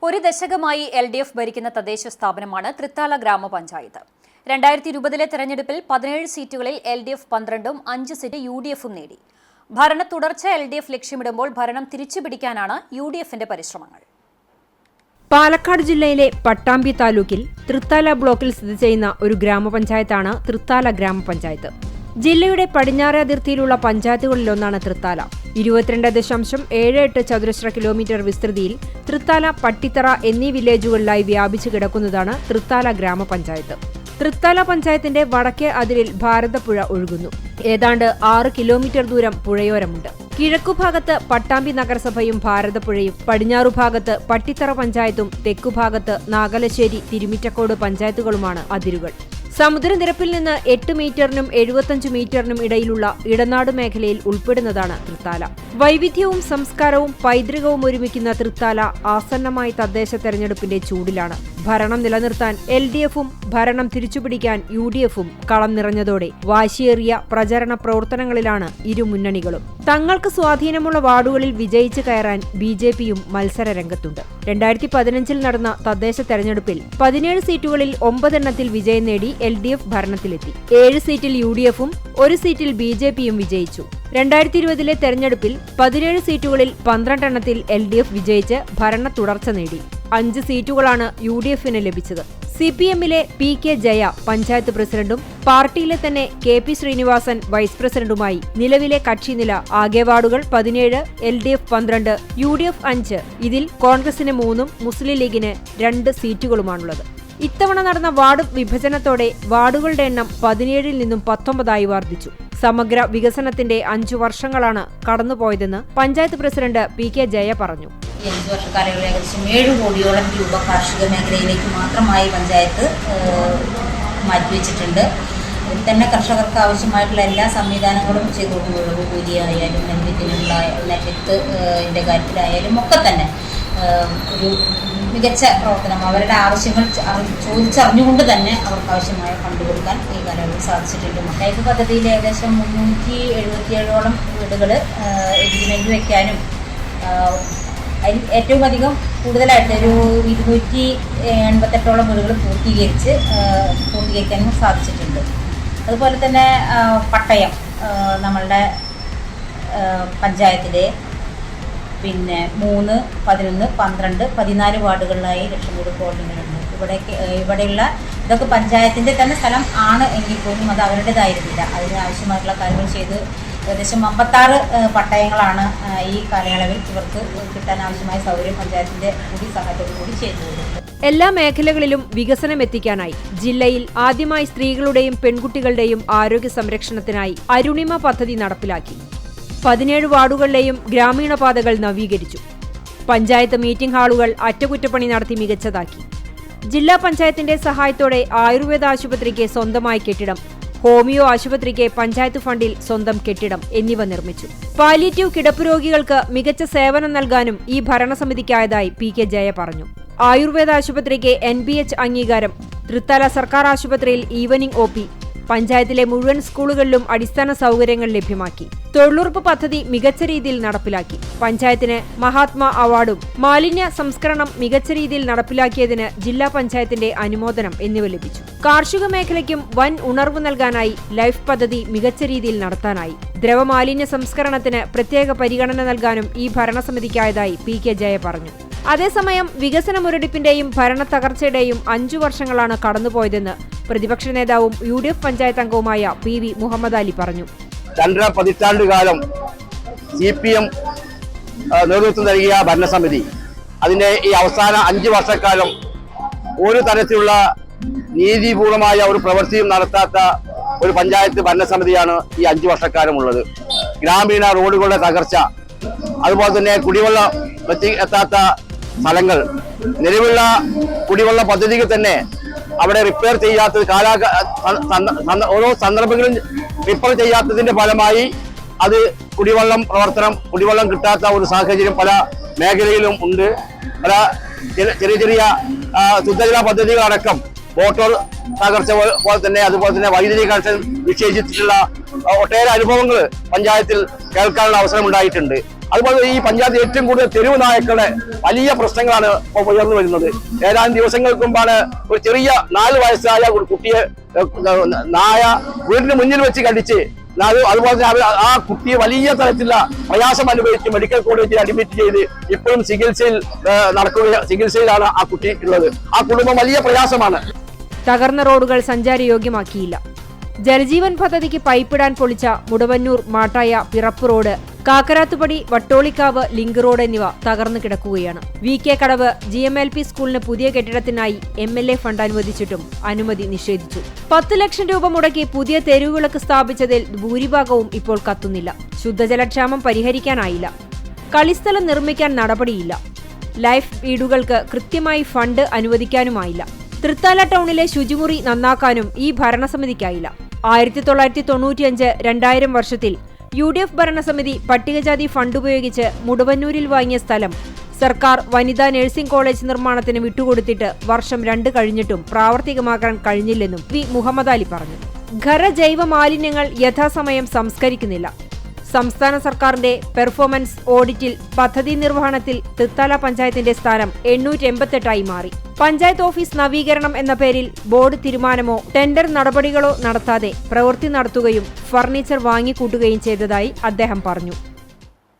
ഒരു ദശകമായി LDF ഭരിക്കുന്ന തദ്ദേശ സ്ഥാപനമാണ് തൃത്താല ഗ്രാമപഞ്ചായത്ത്. 2020 തെരഞ്ഞെടുപ്പിൽ 17 സീറ്റുകളിൽ LDF 12ഉം 5 സീറ്റ് UDFും നേടി. ഭരണ തുടർച്ച LDF ലക്ഷ്യമിടുമ്പോൾ ഭരണം തിരിച്ചുപിടിക്കാനാണ് UDFിന്റെ പരിശ്രമങ്ങൾ. പാലക്കാട് ജില്ലയിലെ പട്ടാമ്പി താലൂക്കിൽ തൃത്താല ബ്ലോക്കിൽ സ്ഥിതി ചെയ്യുന്ന ഒരു ഗ്രാമപഞ്ചായത്താണ് തൃത്താല ഗ്രാമപഞ്ചായത്ത്. ജില്ലയുടെ പടിഞ്ഞാറെ അതിർത്തിയിലുള്ള പഞ്ചായത്തുകളിലൊന്നാണ് തൃത്താല. 22.78 ചതുരശ്ര കിലോമീറ്റർ വിസ്തൃതിയിൽ തൃത്താല, പട്ടിത്തറ എന്നീ വില്ലേജുകളിലായി വ്യാപിച്ചു കിടക്കുന്നതാണ് തൃത്താല ഗ്രാമപഞ്ചായത്ത്. തൃത്താല പഞ്ചായത്തിന്റെ വടക്കേ അതിരിൽ ഭാരതപ്പുഴ ഒഴുകുന്നു. ഏതാണ്ട് 6 കിലോമീറ്റർ ദൂരം പുഴയോരമുണ്ട്. കിഴക്കുഭാഗത്ത് പട്ടാമ്പി നഗരസഭയും ഭാരതപ്പുഴയും, പടിഞ്ഞാറുഭാഗത്ത് പട്ടിത്തറ പഞ്ചായത്തും, തെക്കുഭാഗത്ത് നാഗലശ്ശേരി, തിരുമിറ്റക്കോട് പഞ്ചായത്തുകളുമാണ് അതിരുകൾ. സമുദ്രനിരപ്പിൽ നിന്ന് 8 മീറ്ററിനും 75 മീറ്ററിനും ഇടയിലുള്ള ഇടനാട് മേഖലയിൽ ഉൾപ്പെടുന്നതാണ് തൃത്താല. വൈവിധ്യവും സംസ്കാരവും പൈതൃകവും ഒരുമിക്കുന്ന തൃത്താല ആസന്നമായ തദ്ദേശ തെരഞ്ഞെടുപ്പിന്റെ ചൂടിലാണ്. ഭരണം നിലനിർത്താൻ LDFും ഭരണം തിരിച്ചുപിടിക്കാൻ UDFും കളം നിറഞ്ഞതോടെ വാശിയേറിയ പ്രചരണ പ്രവർത്തനങ്ങളിലാണ് ഇരു മുന്നണികളും. തങ്ങൾക്ക് സ്വാധീനമുള്ള വാർഡുകളിൽ വിജയിച്ചു കയറാൻ BJPയും മത്സര രംഗത്തുണ്ട്. 2015 നടന്ന തദ്ദേശ തെരഞ്ഞെടുപ്പിൽ 17 സീറ്റുകളിൽ 9 എണ്ണത്തിൽ വിജയം നേടി LDF ഭരണത്തിലെത്തി. 7 സീറ്റിൽ UDFും 1 സീറ്റിൽ BJPയും വിജയിച്ചു. 2020 തെരഞ്ഞെടുപ്പിൽ 17 സീറ്റുകളിൽ 12 എണ്ണത്തിൽ LDF വിജയിച്ച് ഭരണ തുടർച്ച നേടി. 5 സീറ്റുകളാണ് UDFിന് ലഭിച്ചത്. CPMലെ PK ജയ പഞ്ചായത്ത് പ്രസിഡന്റും പാർട്ടിയിലെ തന്നെ KP ശ്രീനിവാസൻ വൈസ് പ്രസിഡന്റുമായി നിലവിലെ കക്ഷിനില. ആകെ വാർഡുകൾ 17, LDF 12, UDF 5. ഇതിൽ കോൺഗ്രസിന് 3ഉം മുസ്ലിം ലീഗിന് 2 സീറ്റുകളുമാണുള്ളത്. ഇത്തവണ നടന്ന വാർഡ് വിഭജനത്തോടെ വാർഡുകളുടെ എണ്ണം 17ൽ നിന്നും 19ആയി വർദ്ധിച്ചു. സമഗ്ര വികസനത്തിന്റെ 5 വർഷങ്ങളാണ് കടന്നുപോയതെന്ന് പഞ്ചായത്ത് പ്രസിഡന്റ് PK ജയ പറഞ്ഞു. 5 വർഷക്കാലങ്ങളിൽ ഏകദേശം 7 കോടിയോളം രൂപ കാർഷിക മേഖലയിലേക്ക് മാത്രമായി പഞ്ചായത്ത് മാറ്റിവെച്ചിട്ടുണ്ട്. ഇതിൽ തന്നെ കർഷകർക്ക് ആവശ്യമായിട്ടുള്ള എല്ലാ സംവിധാനങ്ങളും ചെയ്തു കൊടുക്കുന്നു. കൂലിയായാലും നെൽവിത്തിനുള്ള നെൽവിത്തിന്റെ കാര്യത്തിലായാലും ഒക്കെ തന്നെ ഒരു മികച്ച പ്രവർത്തനം, അവരുടെ ആവശ്യങ്ങൾ ചോദിച്ചറിഞ്ഞുകൊണ്ട് തന്നെ അവർക്ക് ആവശ്യമായ ഫണ്ട് കൊടുക്കാൻ ഈ കാലയളവിൽ സാധിച്ചിട്ടുണ്ട്. ലൈഫ് പദ്ധതിയിൽ ഏകദേശം 377ഓളം വീടുകൾ എഗ്രിമെന്റ് വയ്ക്കാനും അതിൽ ഏറ്റവും അധികം കൂടുതലായിട്ട് ഒരു 288ഓളം വീടുകൾ പൂർത്തീകരിക്കാനും സാധിച്ചിട്ടുണ്ട്. അതുപോലെ തന്നെ പട്ടയം നമ്മളുടെ പഞ്ചായത്തിലെ 3, 11, 12, 14 വാർഡുകളിലായി ലക്ഷം വീട് കോളനികളുണ്ട്. ഇവിടെയുള്ള ഇതൊക്കെ പഞ്ചായത്തിൻ്റെ തന്നെ സ്ഥലം ആണ് എങ്കിൽ പോലും അത് അവരുടേതായിരുന്നില്ല. അതിന് ആവശ്യമായിട്ടുള്ള കാര്യങ്ങൾ ചെയ്ത് ഏകദേശം 56 പട്ടയങ്ങളാണ് ഈ കാലയളവിൽ ഇവർക്ക് കിട്ടാൻ ആവശ്യമായ സൗകര്യം പഞ്ചായത്തിന്റെ കൂടി സഹായത്തോടു കൂടി ചെയ്തിട്ടുണ്ട്. എല്ലാ മേഖലകളിലും വികസനം എത്തിക്കാനായി ജില്ലയിൽ ആദ്യമായി സ്ത്രീകളുടെയും പെൺകുട്ടികളുടെയും ആരോഗ്യ സംരക്ഷണത്തിനായി അരുണിമ പദ്ധതി നടപ്പിലാക്കി. 17 വാർഡുകളിലെയും ഗ്രാമീണ പാതകൾ നവീകരിച്ചു. പഞ്ചായത്ത് മീറ്റിംഗ് ഹാളുകൾ അറ്റകുറ്റപ്പണി നടത്തി മികച്ചതാക്കി. ജില്ലാ പഞ്ചായത്തിന്റെ സഹായത്തോടെ ആയുർവേദ ആശുപത്രിക്ക് സ്വന്തമായി കെട്ടിടം, ഹോമിയോ ആശുപത്രിക്ക് പഞ്ചായത്ത് ഫണ്ടിൽ സ്വന്തം കെട്ടിടം എന്നിവ നിർമ്മിച്ചു. പാലിയേറ്റീവ് കിടപ്പ് രോഗികൾക്ക് മികച്ച സേവനം നൽകാനും ഈ ഭരണസമിതിക്കായതായി PK ജയ പറഞ്ഞു. ആയുർവേദ ആശുപത്രിക്ക് NBH അംഗീകാരം, തൃത്താല സർക്കാർ ആശുപത്രിയിൽ ഈവനിംഗ് OP, പഞ്ചായത്തിലെ മുഴുവൻ സ്കൂളുകളിലും അടിസ്ഥാന സൗകര്യങ്ങൾ ലഭ്യമാക്കി. തൊഴിലുറപ്പ് പദ്ധതി മികച്ച രീതിയിൽ നടപ്പിലാക്കി. പഞ്ചായത്തിന് മഹാത്മാ അവാർഡും മാലിന്യ സംസ്കരണം മികച്ച രീതിയിൽ നടപ്പിലാക്കിയതിന് ജില്ലാ പഞ്ചായത്തിന്റെ അനുമോദനം എന്നിവ ലഭിച്ചു. കാർഷിക മേഖലയ്ക്കും വൻ ഉണർവ് നൽകാനായി ലൈഫ് പദ്ധതി മികച്ച രീതിയിൽ നടത്താനായി. ദ്രവമാലിന്യ സംസ്കരണത്തിന് പ്രത്യേക പരിഗണന നൽകാനും ഈ ഭരണസമിതിക്കായതായി PK ജയ പറഞ്ഞു. അതേസമയം വികസന മുരടിപ്പിന്റെയും ഭരണ തകർച്ചയുടെയും 5 വർഷങ്ങളാണ് കടന്നുപോയതെന്ന് പ്രതിപക്ഷ നേതാവും UDF പഞ്ചായത്ത് അംഗവുമായ PV മുഹമ്മദ് അലി പറഞ്ഞു. 2.5 പതിറ്റാണ്ടുകാലം CPM നേതൃത്വം നൽകിയ ഭരണസമിതി അതിന്റെ ഈ അവസാന 5 വർഷക്കാലം ഒരു തരത്തിലുള്ള നീതിപൂർവമായ ഒരു പ്രവൃത്തിയും നടത്താത്ത ഒരു പഞ്ചായത്ത് ഭരണസമിതിയാണ് ഈ 5 വർഷക്കാലമുള്ളത്. ഗ്രാമീണ റോഡുകളുടെ തകർച്ച, അതുപോലെ തന്നെ കുടിവെള്ളം എത്താത്ത സ്ഥലങ്ങൾ, നിലവിലുള്ള കുടിവെള്ള പദ്ധതികൾ തന്നെ അവിടെ റിപ്പയർ ചെയ്യാത്തത്, ഓരോ സന്ദർഭങ്ങളും റിപ്പയർ ചെയ്യാത്തതിന്റെ ഫലമായി അത് കുടിവെള്ളം കിട്ടാത്ത ഒരു സാഹചര്യം പല മേഖലയിലും ഉണ്ട്. പല ചെറിയ ശുദ്ധജല പദ്ധതികളടക്കം മോട്ടോർ തകർച്ച അതുപോലെ തന്നെ വൈദ്യുതി കണക്ഷൻ വിച്ഛേദിച്ചിട്ടുള്ള ഒട്ടേറെ അനുഭവങ്ങൾ പഞ്ചായത്തിൽ കേൾക്കാനുള്ള അവസരം ഉണ്ടായിട്ടുണ്ട്. അതുപോലെ ഈ പഞ്ചായത്ത് ഏറ്റവും കൂടുതൽ തെരുവ് നായക്കളുടെ വലിയ പ്രശ്നങ്ങളാണ് ഇപ്പോൾ ഉയർന്നു വരുന്നത്. ഏതാനും ദിവസങ്ങൾക്ക് മുമ്പാണ് ഒരു ചെറിയ 4 വയസ്സായ ഒരു കുട്ടിയെ നായ വീടിന് മുന്നിൽ വെച്ച് കടിച്ച്, അതുപോലെ തന്നെ ആ കുട്ടിയെ വലിയ തരത്തിലുള്ള പ്രയാസം അനുഭവിച്ച് മെഡിക്കൽ കോളേജിൽ അഡ്മിറ്റ് ചെയ്ത് ഇപ്പോഴും ചികിത്സയിലാണ് ആ കുട്ടി ഉള്ളത്. ആ കുടുംബം വലിയ പ്രയാസമാണ്. തകർന്ന റോഡുകൾ സഞ്ചാരയോഗ്യമാക്കിയില്ല. ജലജീവൻ പദ്ധതിക്ക് പൈപ്പിടാൻ പൊളിച്ച മുടവന്നൂർ മാട്ടായ പിറപ്പ് road, Kakkarathupadi Vattolikkavu link road എന്നിവ തകർന്നു കിടക്കുകയാണ്. VK കടവ് GMLP സ്കൂളിന് പുതിയ കെട്ടിടത്തിനായി MLA ഫണ്ട് അനുവദിച്ചിട്ടും അനുമതി നിഷേധിച്ചു. 10 ലക്ഷം രൂപ മുടക്കി പുതിയ തെരുവുവിളക്ക് സ്ഥാപിച്ചതിൽ ഭൂരിഭാഗവും ഇപ്പോൾ കത്തുന്നില്ല. ശുദ്ധജലക്ഷാമം പരിഹരിക്കാനായില്ല. കളിസ്ഥലം നിർമ്മിക്കാൻ നടപടിയില്ല. ലൈഫ് വീടുകൾക്ക് കൃത്യമായി ഫണ്ട് അനുവദിക്കാനുമായില്ല. തൃത്താല ടൗണിലെ ശുചിമുറി നന്നാക്കാനും ഈ ഭരണസമിതിക്കായില്ല. 1995-2000 വർഷത്തിൽ UDF ഭരണസമിതി പട്ടികജാതി ഫണ്ട് ഉപയോഗിച്ച് മുടവന്നൂരിൽ വാങ്ങിയ സ്ഥലം സർക്കാർ വനിതാ നഴ്സിംഗ് കോളേജ് നിർമ്മാണത്തിന് വിട്ടുകൊടുത്തിട്ട് വർഷം 2 കഴിഞ്ഞിട്ടും പ്രാവർത്തികമാക്കാൻ കഴിഞ്ഞില്ലെന്നും മുഹമ്മദ് അലി പറഞ്ഞു. ഖര-ജൈവ മാലിന്യങ്ങൾ യഥാസമയം സംസ്കരിക്കുന്നില്ല. സംസ്ഥാന സർക്കാരിന്റെ പെർഫോമൻസ് ഓഡിറ്റിൽ പദ്ധതി നിർവഹണത്തിൽ തൃത്താല പഞ്ചായത്തിന്റെ സ്ഥാനം 888 മാറി. പഞ്ചായത്ത് ഓഫീസ് നവീകരണം എന്ന പേരിൽ ബോർഡ് തീരുമാനമോ ടെൻഡർ നടപടികളോ നടത്താതെ പ്രവൃത്തി നടത്തുകയും ഫർണിച്ചർ വാങ്ങിക്കൂട്ടുകയും ചെയ്തതായി അദ്ദേഹം പറഞ്ഞു.